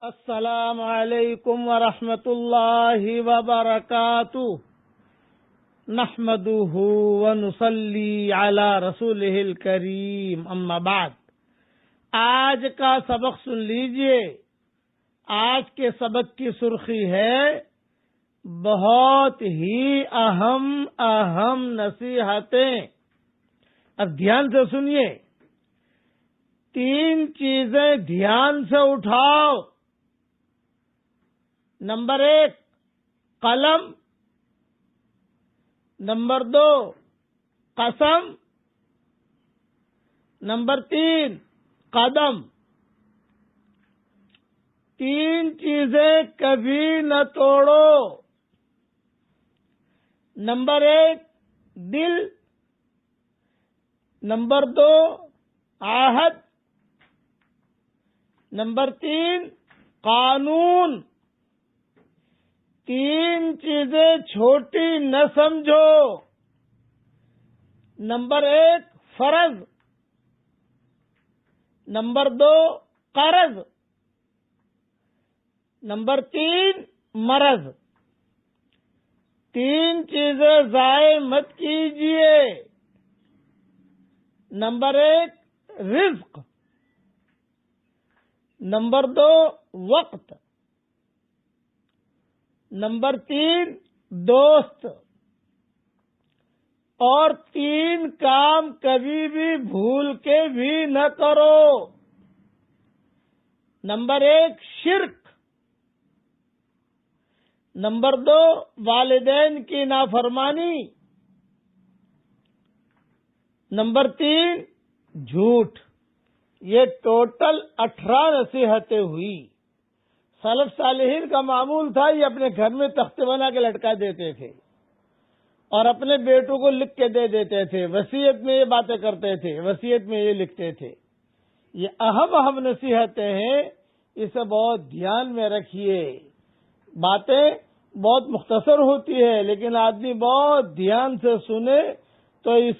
السلام علیکم ورحمۃ اللہ وبرکاتہ نحمده ونصلی علی رسولہ الکریم اما بعد۔ آج کا سبق سن لیجئے۔ آج کے سبق کی سرخی ہے بہت ہی اہم نصیحتیں۔ اب دھیان سے سنیے، 3 چیزیں دھیان سے اٹھاؤ۔ نمبر 1 قلم، نمبر 2 قسم، نمبر 3 قدم۔ 3 چیزیں کبھی نہ توڑو۔ نمبر 1 دل، نمبر 2 عہد، نمبر 3 قانون۔ 3 چیزیں چھوٹی نہ سمجھو۔ نمبر 1 فرض، نمبر 2 قرض، نمبر 3 مرض۔ 3 چیزیں ضائع مت کیجیے۔ نمبر 1 رزق، نمبر 2 وقت، نمبر 3 دوست۔ اور 3 کام کبھی بھی بھول کے بھی نہ کرو۔ نمبر 1 شرک، نمبر 2 والدین کی نافرمانی، نمبر 3 جھوٹ۔ یہ ٹوٹل 18 نصیحتیں ہوئی۔ سلف صالحین کا معمول تھا، یہ اپنے گھر میں تختے بنا کے لٹکا دیتے تھے اور اپنے بیٹوں کو لکھ کے دے دیتے تھے۔ وصیت میں یہ باتیں کرتے تھے، وصیت میں یہ لکھتے تھے۔ یہ اہم نصیحتیں ہیں، اسے بہت دھیان میں رکھیے۔ باتیں بہت مختصر ہوتی ہے، لیکن آدمی بہت دھیان سے سنے تو اس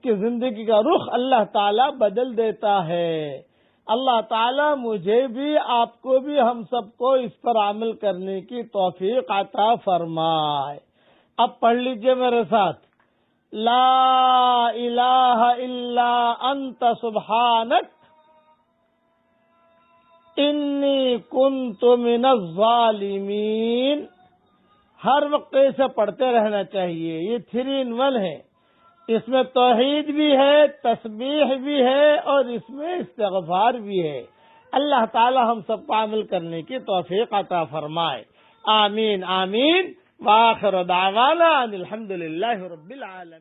کی زندگی کا رخ اللہ تعالی بدل دیتا ہے۔ اللہ تعالی مجھے بھی، آپ کو بھی، ہم سب کو اس پر عمل کرنے کی توفیق عطا فرمائے۔ اب پڑھ لیجئے میرے ساتھ، لا الہ الا انت سبحانک انی کنت من الظالمین۔ ہر وقت اسے پڑھتے رہنا چاہیے۔ یہ 3 in 1 ہے۔ اس میں توحید بھی ہے، تسبیح بھی ہے، اور اس میں استغفار بھی ہے۔ اللہ تعالی ہم سب کو عمل کرنے کی توفیق عطا فرمائے۔ آمین آمین۔ وآخر دعوانا ان الحمد للہ رب العالمین۔